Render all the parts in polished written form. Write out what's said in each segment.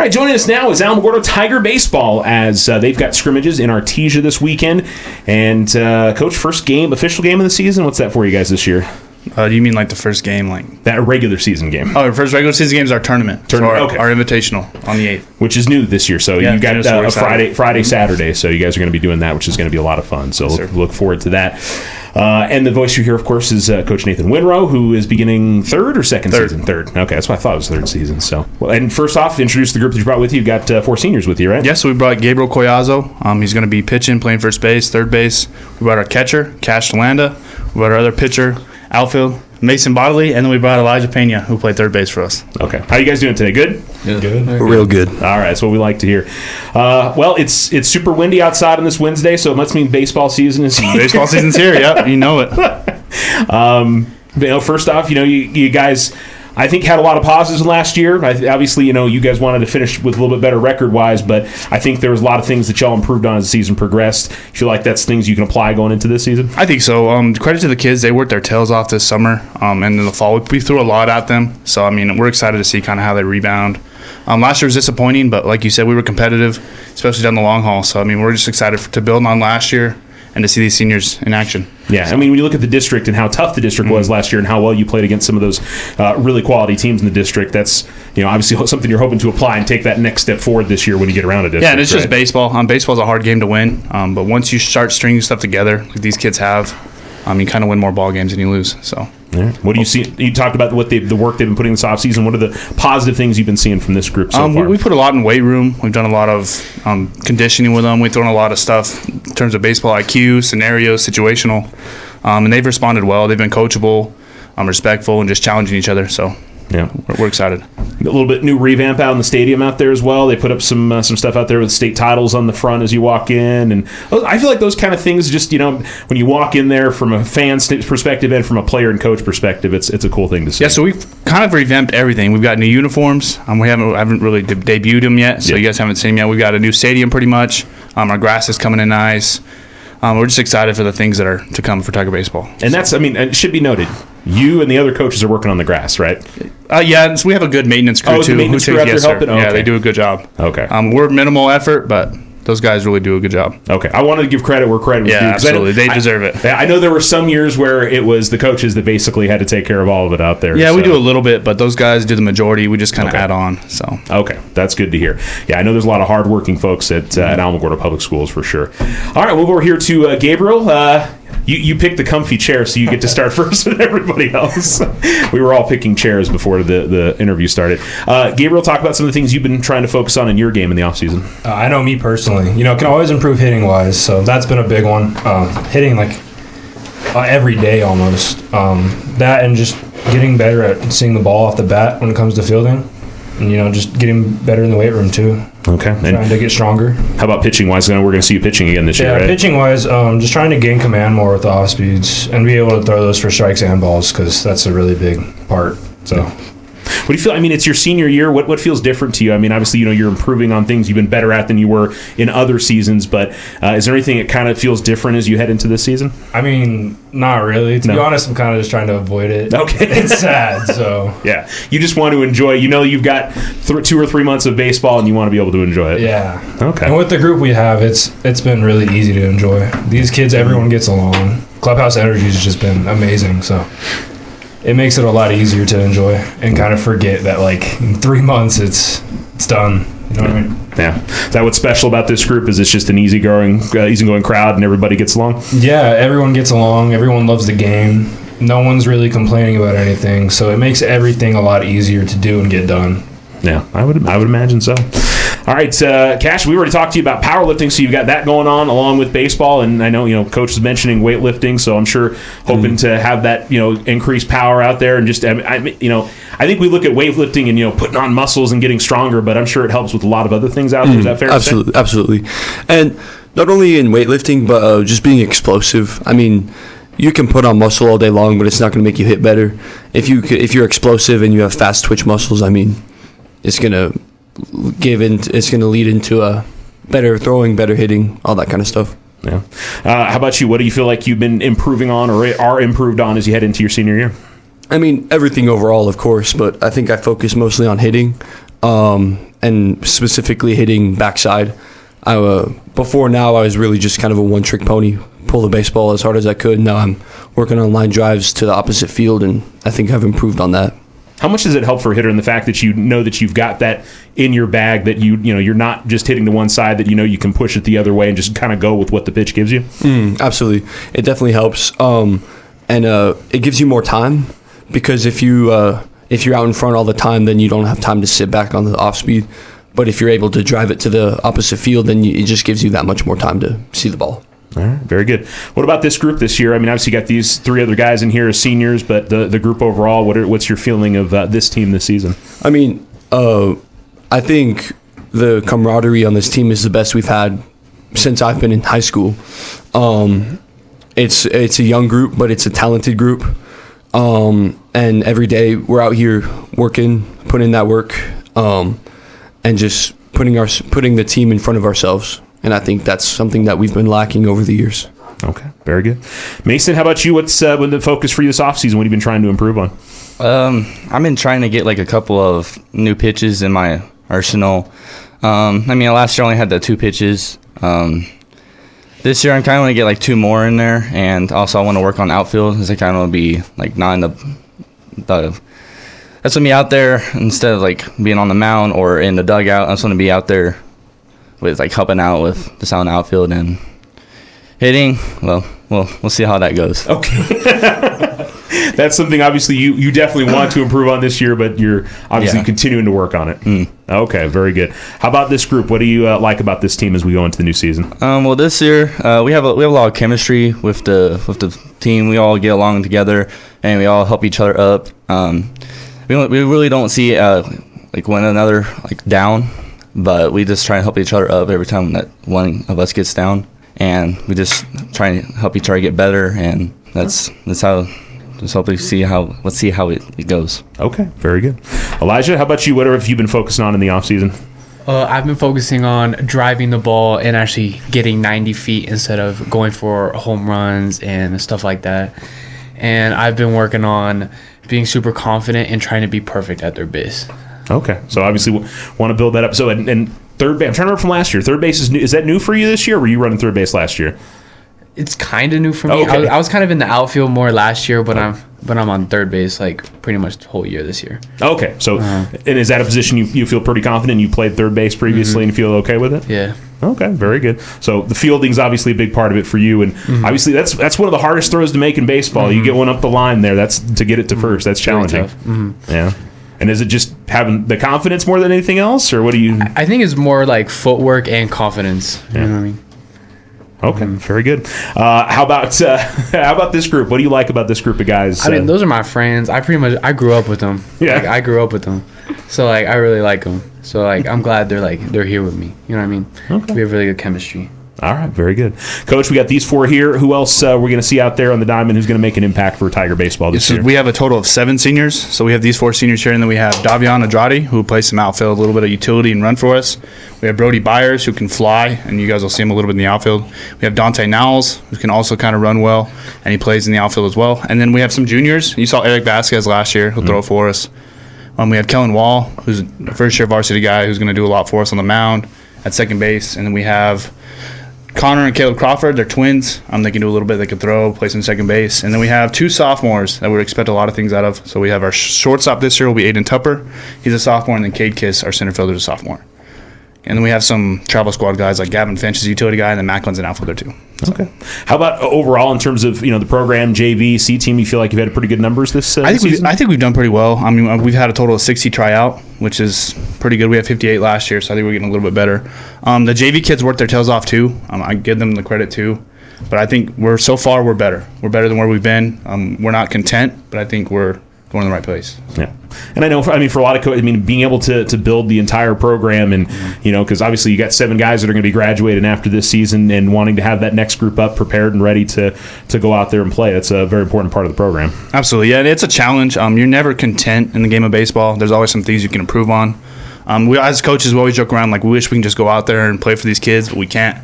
right, joining us now is Alamogordo Tiger Baseball as they've got scrimmages in Artesia this weekend. And, Coach, official game of the season. What's that for you guys this year? Do you mean like the first game? Like that regular season game? Oh, the first regular season game is our tournament. Our invitational on the 8th. Which is new this year. So you got a Friday, Saturday. So you guys are going to be doing that, which is going to be a lot of fun. So look forward to that. And the voice you hear, of course, is Coach Nathan Winrow, who is beginning third season? Third. Okay, that's what I thought it was third season. So, and first off, introduce the group that you brought with you. You've got 4 seniors with you, right? Yes, so we brought Gabriel Coyazo. He's going to be pitching, playing first base, third base. We brought our catcher, Delanda. We brought our other pitcher, outfield, Mason Bodily, and then we brought Elijah Pena, who played third base for us. Okay. How you guys doing today? Good? Yeah. Good. Real good. All right, that's what we like to hear. Well, it's super windy outside on this Wednesday, so it must mean baseball season is here. Baseball season's here, yep, you know it. First off, you guys, I think, had a lot of positives last year. Obviously, you guys wanted to finish with a little bit better record-wise, but I think there was a lot of things that y'all improved on as the season progressed. You feel like that's things you can apply going into this season? I think so. Credit to the kids. They worked their tails off this summer, and in the fall, we threw a lot at them. So, we're excited to see kind of how they rebound. Last year was disappointing, but like you said, we were competitive, especially down the long haul. So, we're just excited to build on last year and to see these seniors in action. Yeah, when you look at the district and how tough the district was last year and how well you played against some of those really quality teams in the district, that's obviously something you're hoping to apply and take that next step forward this year when you get around a district. Yeah, and it's just baseball. Baseball's a hard game to win, but once you start stringing stuff together, like these kids have, you kind of win more ball games than you lose. So. Yeah. What do you see? You talked about the work they've been putting this offseason. What are the positive things you've been seeing from this group so far? We put a lot in weight room. We've done a lot of conditioning with them. We've thrown a lot of stuff in terms of baseball IQ, scenarios, situational. And they've responded well. They've been coachable, respectful, and just challenging each other. So, yeah, we're excited. A little bit new revamp out in the stadium out there as well. They put up some stuff out there with state titles on the front as you walk in, and I feel like those kind of things. Just when you walk in there from a fan's perspective and from a player and coach perspective, it's a cool thing to see. Yeah, so we've kind of revamped everything. We've got new uniforms. We haven't really debuted them yet, so you guys haven't seen them yet. We've got a new stadium pretty much. Our grass is coming in nice. We're just excited for the things that are to come for Tiger Baseball. And that's, it should be noted, you and the other coaches are working on the grass, right? Yeah, so we have a good maintenance crew, too. The maintenance crew out there helping? Yeah, they do a good job. Okay. We're minimal effort, but those guys really do a good job. Okay. I wanted to give credit where credit was due. Yeah, absolutely. They deserve it. I know there were some years where it was the coaches that basically had to take care of all of it out there. Yeah, we do a little bit, but those guys do the majority. We just kind of add on. So. Okay. That's good to hear. Yeah, I know there's a lot of hardworking folks at Alamogordo Public Schools for sure. All right, we'll go over here to Gabriel. You picked the comfy chair, so you get to start first with everybody else. We were all picking chairs before the interview started. Gabriel, talk about some of the things you've been trying to focus on in your game in the offseason. I know me personally, can always improve hitting-wise, so that's been a big one. Hitting, every day almost. That and just getting better at seeing the ball off the bat when it comes to fielding. And, just getting better in the weight room, too. Okay. Trying to get stronger. How about pitching-wise? I know we're going to see you pitching again this year, right? Yeah, pitching-wise, just trying to gain command more with the off-speeds and be able to throw those for strikes and balls because that's a really big part. So. What do you feel? It's your senior year. What feels different to you? Obviously, you're improving on things you've been better at than you were in other seasons, but is there anything that kind of feels different as you head into this season? Not really. To be honest, I'm kind of just trying to avoid it. Okay. It's sad, so. Yeah. You just want to enjoy. You've got 2 or 3 months of baseball, and you want to be able to enjoy it. Yeah. Okay. And with the group we have, it's been really easy to enjoy. These kids, everyone gets along. Clubhouse energy has just been amazing, so. It makes it a lot easier to enjoy and kind of forget that in 3 months it's done. You know what I mean? Yeah. Is that what's special about this group? Is it's just an easygoing crowd and everybody gets along? Yeah, everyone gets along. Everyone loves the game. No one's really complaining about anything, so it makes everything a lot easier to do and get done. Yeah, I would imagine so. All right, Cash, we already talked to you about powerlifting, so you've got that going on along with baseball, and I know Coach was mentioning weightlifting, so I'm sure hoping to have that increased power out there, and just I think we look at weightlifting and putting on muscles and getting stronger, but I'm sure it helps with a lot of other things out there. Is that fair? Absolutely, and not only in weightlifting, but just being explosive. You can put on muscle all day long, but it's not going to make you hit better. If you're explosive and you have fast twitch muscles, it's going to lead into a better throwing, better hitting, all that kind of stuff. Yeah. How about you? What do you feel like you've been improving on or are improved on as you head into your senior year? Everything overall, of course, but I think I focus mostly on hitting. And and specifically hitting backside. Before now, I was really just kind of a one-trick pony, pull the baseball as hard as I could. Now I'm working on line drives to the opposite field, and I think I've improved on that. How much does it help for a hitter in the fact that you know that you've got that in your bag, that you're not just hitting to one side, that you can push it the other way and just kind of go with what the pitch gives you? Absolutely. It definitely helps. And it gives you more time, because if you're out in front all the time, then you don't have time to sit back on the off speed. But if you're able to drive it to the opposite field, then it just gives you that much more time to see the ball. All right, very good. What about this group this year? I mean, obviously you got these 3 other guys in here as seniors, but the group overall, what's your feeling of this team this season? I mean, I think the camaraderie on this team is the best we've had since I've been in high school. It's a young group, but it's a talented group. And every day we're out here working, putting in that work, and just putting the team in front of ourselves. And I think that's something that we've been lacking over the years. Okay, very good. Mason, how about you? What's been the focus for you this offseason? What have you been trying to improve on? I've been trying to get like a couple of new pitches in my arsenal. Last year I only had the 2 pitches. This year I'm kind of want to get like 2 more in there, and also I want to work on outfield, because I kind of want to be like not in that's when be out there instead of like being on the mound or in the dugout. I just want to be out there with like helping out with the sound outfield and hitting. Well, we'll see how that goes. Okay. That's something obviously you definitely want to improve on this year, but you're obviously continuing to work on it. Okay, very good. How about this group? What do you like about this team as we go into the new season? Well, this year we have a lot of chemistry with the team. We all get along together and we all help each other up. We really don't see like one another like down, but we just try and help each other up every time that one of us gets down, and we just try and help each other get better, and that's how. Just hopefully let's see how it goes. Okay, very good. Elijah, how about you? What have you been focusing on in the offseason? I've been focusing on driving the ball and actually getting 90 feet instead of going for home runs and stuff like that. And I've been working on being super confident and trying to be perfect at third base. Okay, so obviously want to build that up. So and third base, I'm trying to remember from last year. Third base is new. Is that new for you this year, or were you running third base last year? It's kind of new for me. Okay. I was kind of in the outfield more last year, but I'm on third base like pretty much the whole year this year. Okay, so and is that a position you feel pretty confident? You played third base previously and you feel okay with it? Yeah. Okay, very good. So the fielding's obviously a big part of it for you, and obviously that's one of the hardest throws to make in baseball. You get one up the line there. That's to get it to first. That's challenging. Yeah. And is it just having the confidence more than anything else, or what do you? I think it's more like footwork and confidence. You know what I mean? Okay, very good. How about this group? What do you like about this group of guys? I mean, those are my friends. I grew up with them. Yeah, I grew up with them, so like I really like them. So like I'm glad they're here with me. You know what I mean? Okay. We have really good chemistry. All right, very good. Coach, we got these 4 here. Who else we're going to see out there on the diamond who's going to make an impact for Tiger baseball this year? We have a total of 7 seniors. So we have these 4 seniors here, and then we have Davion Andrade, who plays some outfield, a little bit of utility and run for us. We have Brody Byers, who can fly, and you guys will see him a little bit in the outfield. We have Dante Nowles, who can also kind of run well, and he plays in the outfield as well. And then we have some juniors. You saw Eric Vasquez last year, who'll throw for us. We have Kellen Wall, who's a first-year varsity guy who's going to do a lot for us on the mound at second base. And then we have Connor and Caleb Crawford. They're twins. They can do a little bit. They can throw, play some second base. And then we have 2 sophomores that we expect a lot of things out of. So we have our shortstop this year will be Aiden Tupper. He's a sophomore. And then Cade Kiss, our center fielder, is a sophomore. And then we have some travel squad guys like Gavin Finch is a utility guy, and then Macklin's an outfielder too. So. Okay. How about overall in terms of the program, JV, C team? You feel like you've had pretty good numbers this season? I think we've done pretty well. I mean, we've had a total of 60 try out, which is pretty good. We had 58 last year, so I think we're getting a little bit better. The JV kids worked their tails off too. I give them the credit too. But I think we're better. We're better than where we've been. We're not content, but I think we're going in the right place. Yeah. And I know, for a lot of coaches, being able to build the entire program and, because obviously you got 7 guys that are going to be graduating after this season and wanting to have that next group up prepared and ready to go out there and play. That's a very important part of the program. Absolutely. Yeah, and it's a challenge. You're never content in the game of baseball. There's always some things you can improve on. We, as coaches, we always joke around like we wish we can just go out there and play for these kids, but we can't.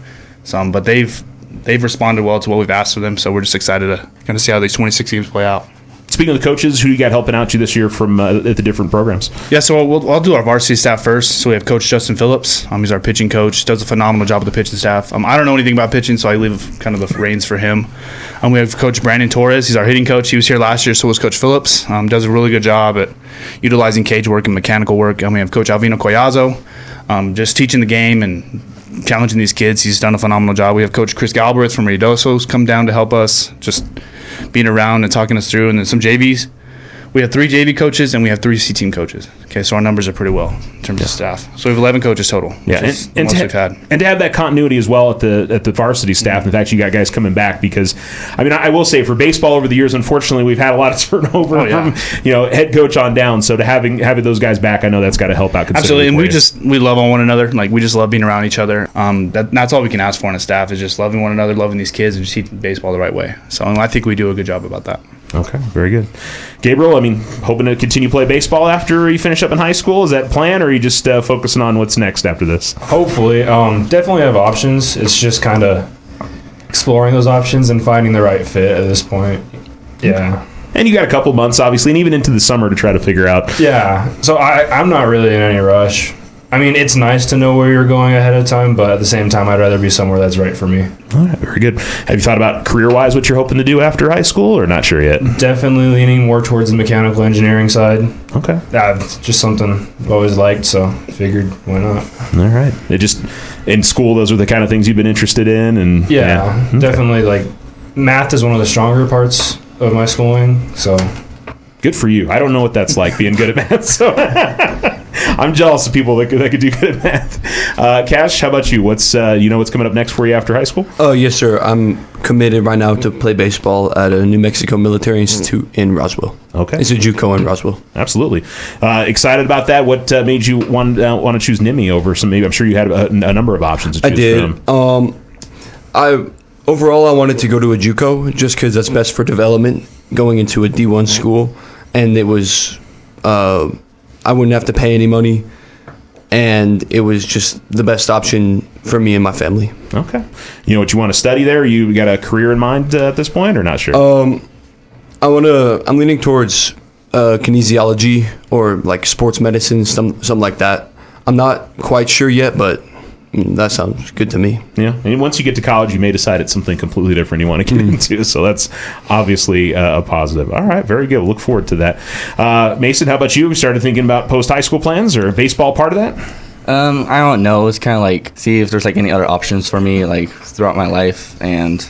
But they've responded well to what we've asked of them, so we're just excited to kind of see how these 26 games play out. speaking of the coaches, who you got helping out you this year from at the different programs? Yeah, so I'll do our varsity staff first. So we have Coach Justin Phillips. He's our pitching coach. Does a phenomenal job with the pitching staff. I don't know anything about pitching, so I leave kind of the reins for him. We have Coach Brandon Torres. He's our hitting coach. He was here last year, so was Coach Phillips. Does a really good job at utilizing cage work and mechanical work. We have Coach Gabriel Coyazo, just teaching the game and challenging these kids. He's done a phenomenal job. We have Coach Chris Galbraith from Ruidoso's come down to help us, just being around and talking us through, and then some JVs. We have 3 JV coaches and we have 3 C-team coaches. Okay, so our numbers are pretty well in terms of staff. So we have 11 coaches total. Yeah, and to have that continuity as well at the varsity staff. Mm-hmm. In fact, you got guys coming back because, I will say for baseball over the years, unfortunately, we've had a lot of turnover from head coach on down. So to having those guys back, I know that's got to help out considerably. Absolutely, and we love on one another. Like we just love being around each other. That's all we can ask for in a staff is just loving one another, loving these kids, and just teaching baseball the right way. So I think we do a good job about that. Okay, very good. Gabriel, hoping to continue play baseball after you finish up in high school. Is that plan, or are you just focusing on what's next after this? Hopefully. Definitely have options. It's just kind of exploring those options and finding the right fit at this point. Yeah. And you got a couple months, obviously, and even into the summer to try to figure out. Yeah. So I'm not really in any rush. It's nice to know where you're going ahead of time, but at the same time, I'd rather be somewhere that's right for me. All right, very good. Have you thought about career-wise what you're hoping to do after high school, or not sure yet? Definitely leaning more towards the mechanical engineering side. Okay. It's just something I've always liked, so figured why not. All right. In school, those are the kind of things you've been interested in? And yeah. Okay. Definitely, math is one of the stronger parts of my schooling, so. Good for you. I don't know what that's like, being good at math, so I'm jealous of people that could do good at math. Cash, how about you? What's coming up next for you after high school? Oh, yes, sir. I'm committed right now to play baseball at a New Mexico Military Institute in Roswell. Okay. It's a JUCO in Roswell. Absolutely. Excited about that. What made you want to choose NIMI over some? Maybe I'm sure you had a number of options to choose from. I did. Overall, I wanted to go to a JUCO just because that's best for development, going into a D1 school. And it was, I wouldn't have to pay any money, and it was just the best option for me and my family. Okay. You know what you want to study there? You got a career in mind at this point, or not sure? I'm leaning towards kinesiology or sports medicine, something like that. I'm not quite sure yet, but that sounds good to me. Yeah, and once you get to college, you may decide it's something completely different you want to get into, so that's obviously a positive. All right, very good. We'll look forward to that. Mason, how about you? We started thinking about post-high school plans or baseball part of that? I don't know. It's kind of see if there's any other options for me throughout my life and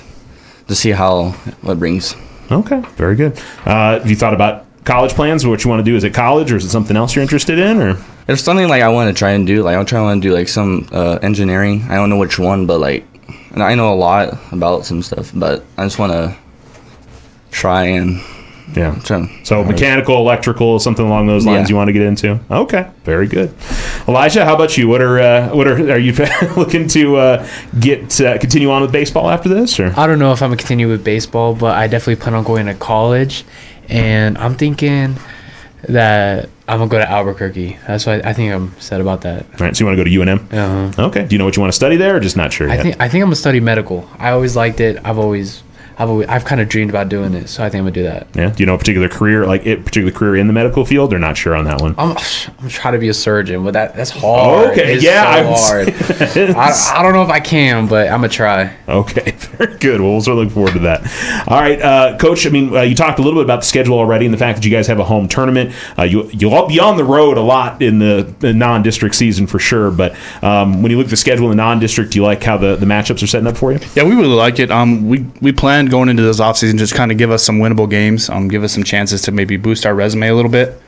to see what brings. Okay, very good. Have you thought about college plans or what you want to do? Is it college or is it something else you're interested in? Or there's something I want to try and do. I want to do some engineering. I don't know which one, but and I know a lot about some stuff, but I just want to try and so mechanical, electrical, something along those lines you want to get into. Okay, very good. Elijah, how about you? What are you looking to continue on with baseball after this? Or I don't know if I'm gonna continue with baseball, but I definitely plan on going to college, and I'm thinking that I'm gonna go to Albuquerque. That's why I think I'm set about that. All right, so you want to go to UNM? Uh-huh. Okay. Do you know what you want to study there, or just not sure yet? I think I'm gonna study medical. I always liked it. I've kind of dreamed about doing it, so I think I'm gonna do that. Yeah. Do you know a particular career, particular career in the medical field, or not sure on that one? I'm trying to be a surgeon, but that's hard. Okay. It's hard. I don't know if I can, but I'm gonna try. Okay. Very good. Well, we'll sort of look forward to that. All right, Coach. You talked a little bit about the schedule already, and the fact that you guys have a home tournament. You'll all be on the road a lot in the non-district season for sure. But when you look at the schedule in the non-district, do you like how the matchups are setting up for you? Yeah, we really like it. We planned going into this offseason just kind of give us some winnable games, give us some chances to maybe boost our resume a little bit.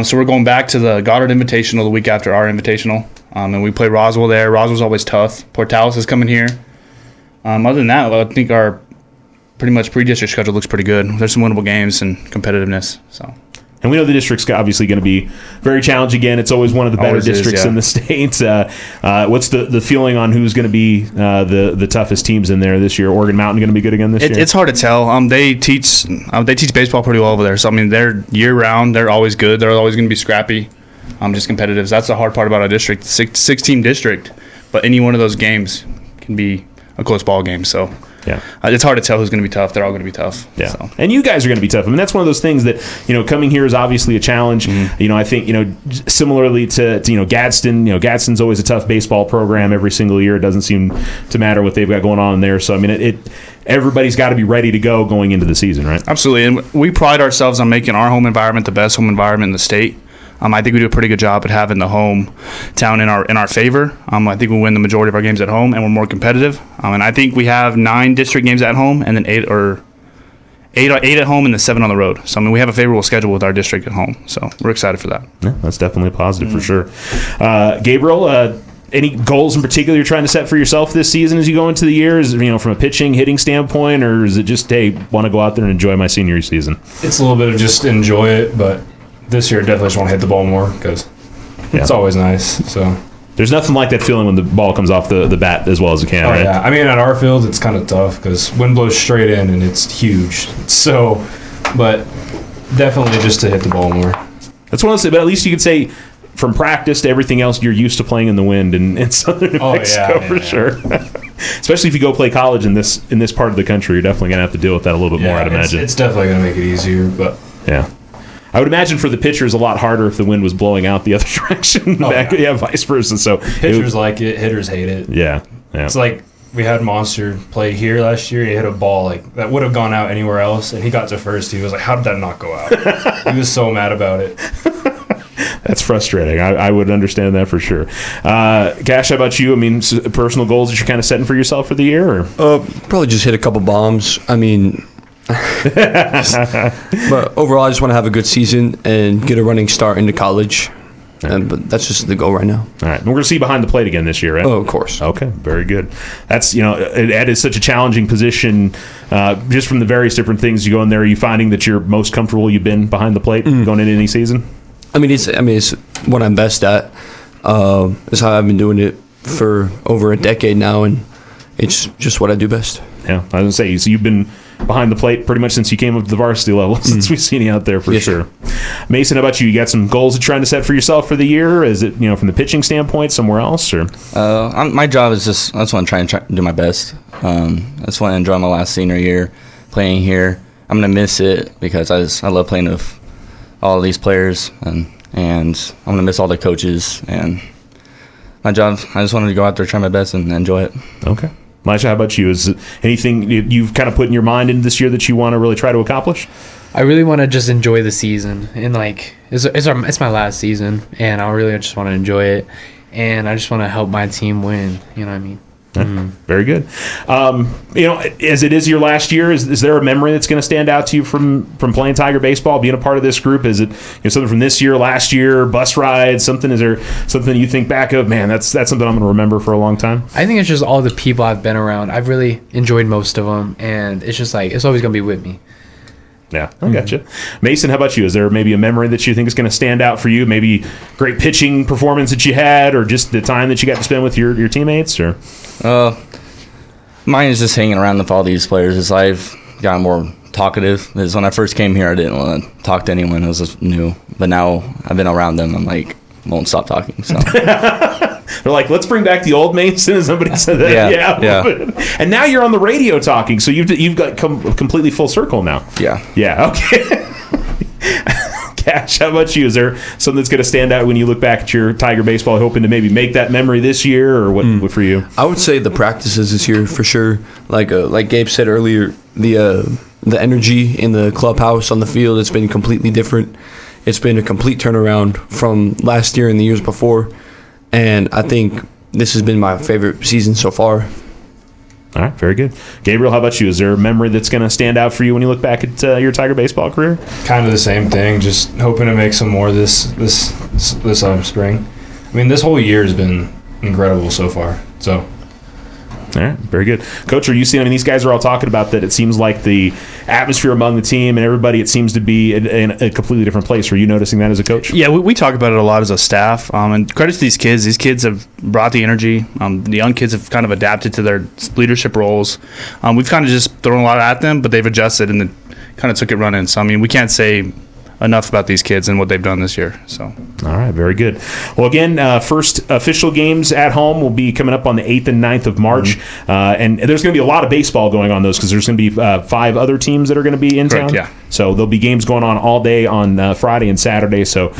So we're going back to the Goddard Invitational the week after our Invitational, and we play Roswell there. Roswell's always tough. Portales is coming here. Other than that, I think our pretty much pre-district schedule looks pretty good. There's some winnable games and competitiveness. And we know the district's obviously going to be very challenging again. It's always one of the better districts in the state. What's the feeling on who's going to be the toughest teams in there this year? Oregon Mountain going to be good again this year? It's hard to tell. They teach baseball pretty well over there. So they're year round. They're always good. They're always going to be scrappy. Just competitive. So that's the hard part about our district. 6-team district, but any one of those games can be a close ball game. So Yeah. It's hard to tell who's going to be tough. They're all going to be tough. Yeah. So. And you guys are going to be tough. I mean, that's one of those things that, coming here is obviously a challenge. I think, similarly to Gadsden, Gadsden's always a tough baseball program every single year. It doesn't seem to matter what they've got going on there. So, I mean, everybody's got to be ready to go going into the season, right? Absolutely. And we pride ourselves on making our home environment the best home environment in the state. I think we do a pretty good job at having the hometown in our favor. I think we win the majority of our games at home, and we're more competitive. And I think we have 9 district games at home, and then 8 at home, and then 7 on the road. So we have a favorable schedule with our district at home. So we're excited for that. Yeah, that's definitely a positive for sure. Gabriel, any goals in particular you're trying to set for yourself this season as you go into the year? Is from a pitching, hitting standpoint, or is it just want to go out there and enjoy my senior season? It's a little bit of just enjoy it, but this year definitely just want to hit the ball more because it's always nice. So there's nothing like that feeling when the ball comes off the bat as well as it can, right? Yeah. I mean, at our field, it's kind of tough because wind blows straight in and it's huge. So, but definitely just to hit the ball more. That's one of those, but at least you could say from practice to everything else, you're used to playing in the wind in southern New Mexico for sure. Especially if you go play college in this part of the country, you're definitely going to have to deal with that a little bit more, I'd imagine. It's definitely going to make it easier, but yeah. I would imagine for the pitchers a lot harder if the wind was blowing out the other direction. Vice versa. So pitchers like it, hitters hate it. Yeah. It's like we had Monster play here last year. He hit a ball that would have gone out anywhere else, and he got to first. He was like, "How did that not go out?" He was so mad about it. That's frustrating. I would understand that for sure. Cash, how about you? I mean, personal goals that you're kind of setting for yourself for the year? Or? Probably just hit a couple bombs. I mean, but overall, I just want to have a good season and get a running start into college. But that's just the goal right now. All right. And we're going to see behind the plate again this year, right? Oh, of course. Okay. Very good. That's, it is such a challenging position. Just from the various different things you go in there, are you finding that you're most comfortable you've been behind the plate going into any season? I mean, it's what I'm best at. It's how I've been doing it for over a decade now, and it's just what I do best. Yeah, I was going to say, so you've been behind the plate pretty much since you came up to the varsity level, since we've seen you out there for sure. Mason, how about you? You got some goals you're trying to set for yourself for the year? Is it, from the pitching standpoint, somewhere else? Or my job is I just want to try and do my best. I just want to enjoy my last senior year playing here. I'm going to miss it because I love playing with all of these players, and I'm going to miss all the coaches. And my job, I just wanted to go out there, try my best, and enjoy it. Okay. Maisha, how about you? Is it anything you've kind of put in your mind into this year that you want to really try to accomplish? I really want to just enjoy the season, and it's my last season, and I really just want to enjoy it, and I just want to help my team win. You know what I mean? Very good. As it is your last year, is there a memory that's going to stand out to you from playing Tiger baseball, being a part of this group? Is it something from this year, last year, bus rides, something? Is there something you think back of? Man, that's something I'm going to remember for a long time. I think it's just all the people I've been around. I've really enjoyed most of them, and it's just it's always going to be with me. Yeah, I gotcha. Mason, how about you? Is there maybe a memory that you think is going to stand out for you? Maybe great pitching performance that you had, or just the time that you got to spend with your teammates? Or mine is just hanging around with all these players. As I've gotten more talkative. Because when I first came here, I didn't want to talk to anyone. It was just new. But now I've been around them. I'm like, won't stop talking. So they're like, let's bring back the old Mason. Somebody said that. Yeah. And now you're on the radio talking, so you've got completely full circle now. Yeah. Okay. Cash, how about you? Is there something that's going to stand out when you look back at your Tiger baseball, hoping to maybe make that memory this year, or what for you? I would say the practices this year for sure. Like Gabe said earlier, the energy in the clubhouse on the field has been completely different. It's been a complete turnaround from last year and the years before, and I think this has been my favorite season so far. All right, very good. Gabriel, how about you? Is there a memory that's going to stand out for you when you look back at your Tiger baseball career? Kind of the same thing. Just hoping to make some more this spring. I mean, this whole year has been incredible so far. So. All right, very good. Coach, are you seeing, these guys are all talking about that it seems like the atmosphere among the team and everybody, it seems to be in a completely different place. Are you noticing that as a coach? Yeah, we talk about it a lot as a staff. And credit to these kids. These kids have brought the energy. The young kids have kind of adapted to their leadership roles. We've kind of just thrown a lot at them, but they've adjusted and then kind of took it running. So, we can't say enough about these kids and what they've done this year. So. All right, very good. Well, again, first official games at home will be coming up on the 8th and 9th of March. And there's going to be a lot of baseball going on those because there's going to be 5 other teams that are going to be in Correct, town. yeah. So there'll be games going on all day on Friday and Saturday. So,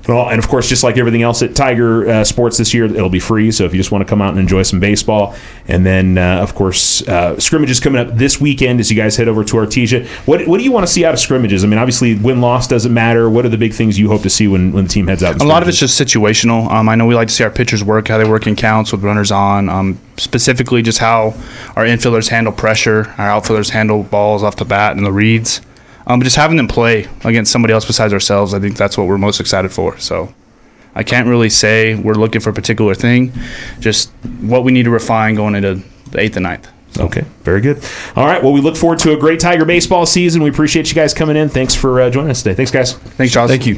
well, and of course, just like everything else at Tiger Sports this year, it'll be free. So if you just want to come out and enjoy some baseball, and then of course, scrimmages coming up this weekend as you guys head over to Artesia. What do you want to see out of scrimmages? I mean, obviously, win-loss doesn't matter. What are the big things you hope to see when the team heads out? A lot of it's just situational. I know we like to see our pitchers work, how they work in counts with runners on. Specifically, just how our infielders handle pressure, our outfielders handle balls off the bat and the reads. But just having them play against somebody else besides ourselves, I think that's what we're most excited for. So I can't really say we're looking for a particular thing, just what we need to refine going into the 8th and 9th. Okay, very good. All right, well, we look forward to a great Tiger baseball season. We appreciate you guys coming in. Thanks for joining us today. Thanks, guys. Thanks, Charles. Thank you.